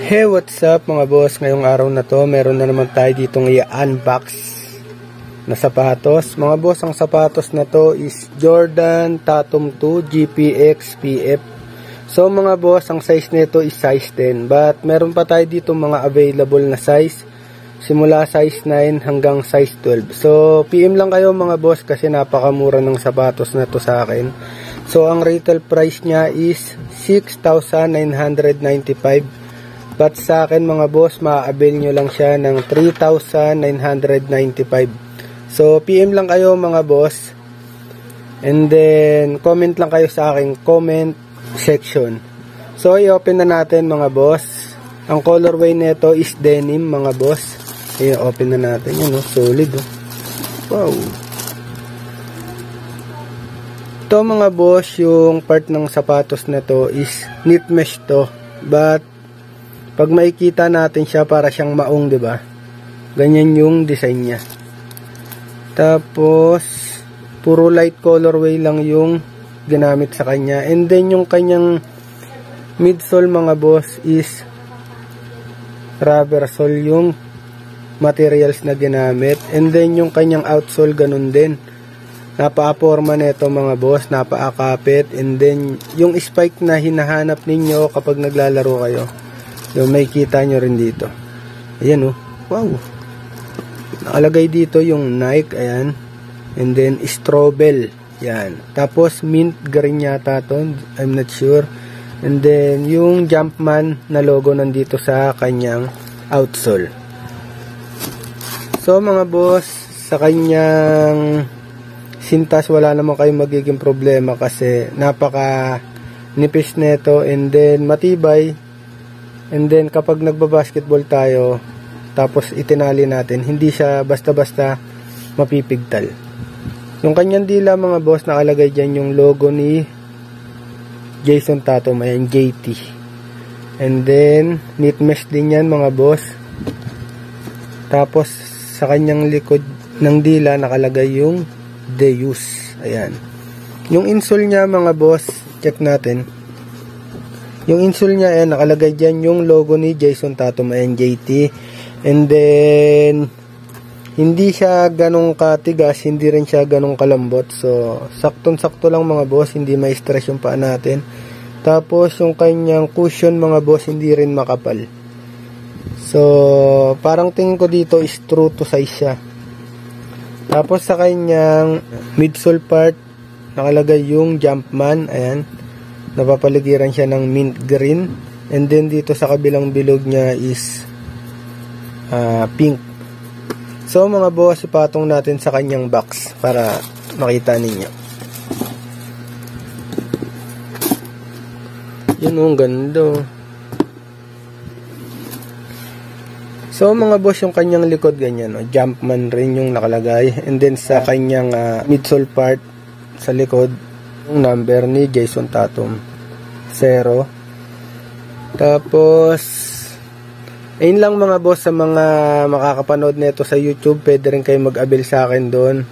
Hey, what's up mga boss? Ngayong araw na to, meron na naman tayo ditong i-unbox na sapatos. Mga boss, ang sapatos na to is Jordan Tatum 2 GPX PF. So mga boss, ang size nito is size 10. But meron pa tayo dito mga available na size. Simula size 9 hanggang size 12. So PM lang kayo mga boss kasi napakamura ng sapatos na to sa akin. So ang retail price niya is 6,995. But sa akin mga boss, ma-avail nyo lang siya ng 3,995. So, PM lang kayo mga boss. And then, comment lang kayo sa aking comment section. So, i-open na natin mga boss. Ang colorway nito is denim mga boss. I-open na natin yun, solid. Wow. Ito mga boss, yung part ng sapatos na to is knit mesh to. But, pag makikita natin siya para siyang maong, 'di ba? Ganyan yung design niya. Tapos puro light colorway lang yung ginamit sa kanya. And then yung kanyang midsole mga boss is rubber sole yung materials na ginamit. And then yung kanyang outsole ganun din. Napaka-forma nito mga boss, napaka-kapit. And then yung spike na hinahanap ninyo kapag naglalaro kayo. Yung may kita nyo rin dito. Ayan wow. Nakalagay dito yung Nike, ayan. And then Strobel, yan. Tapos mint green yata to, I'm not sure. And then yung Jumpman na logo nandito sa kanyang outsole. So mga boss, sa kanyang sintas wala naman kayong magiging problema kasi napaka nipis nito and then matibay. And then kapag nagbabasketball tayo tapos itinali natin, hindi siya basta-basta mapipigtal. Yung kanyang dila mga boss, nakalagay dyan yung logo ni Jason Tatum, ayan, JT. And then knit mesh din yan mga boss. Tapos sa kanyang likod ng dila nakalagay yung Deus, ayan. Yung insole niya mga boss, check natin. Yung insole niya, ayan, nakalagay dyan yung logo ni Jason Tatum, ayan, JT. And then, hindi siya ganong katigas, hindi rin siya ganong kalambot. So, saktong-sakto lang mga boss, hindi ma-stress yung paa natin. Tapos, yung kanyang cushion mga boss, hindi rin makapal. So, parang tingin ko dito is true to size siya. Tapos, sa kanyang midsole part, nakalagay yung Jumpman, ayan. Napapaligiran siya ng mint green. And then dito sa kabilang bilog niya is pink. So mga boss, ipatong natin sa kanyang box para makita ninyo. Yun ang ganda. So mga boss, yung kanyang likod ganyan, Jumpman rin yung nakalagay. And then sa kanyang midsole part sa likod, yung number ni Jason Tatum 0. Tapos ayun lang mga boss, sa mga makakapanood nito sa YouTube, pwede rin kayo mag-avail sa akin doon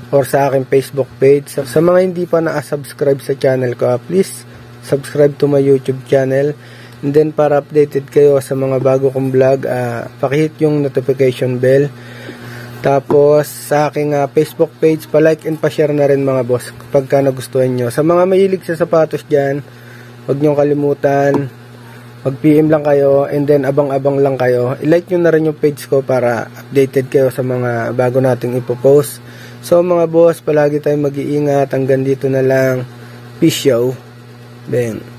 or sa aking Facebook page. Sa mga hindi pa na-subscribe sa channel ko, please subscribe to my YouTube channel. And then para updated kayo sa mga bago kong vlog, pakihit yung notification bell. Tapos sa aking Facebook page, pa-like and pa-share na rin mga boss kapag nagustuhan nyo. Sa mga mahilig sa sapatos dyan, huwag nyo kalimutan, mag-PM lang kayo and then abang-abang lang kayo. I-like nyo na rin yung page ko para updated kayo sa mga bago nating ipopost. So mga boss, palagi tayong mag-iingat. Hanggang dito na lang. Peace yo. Ben.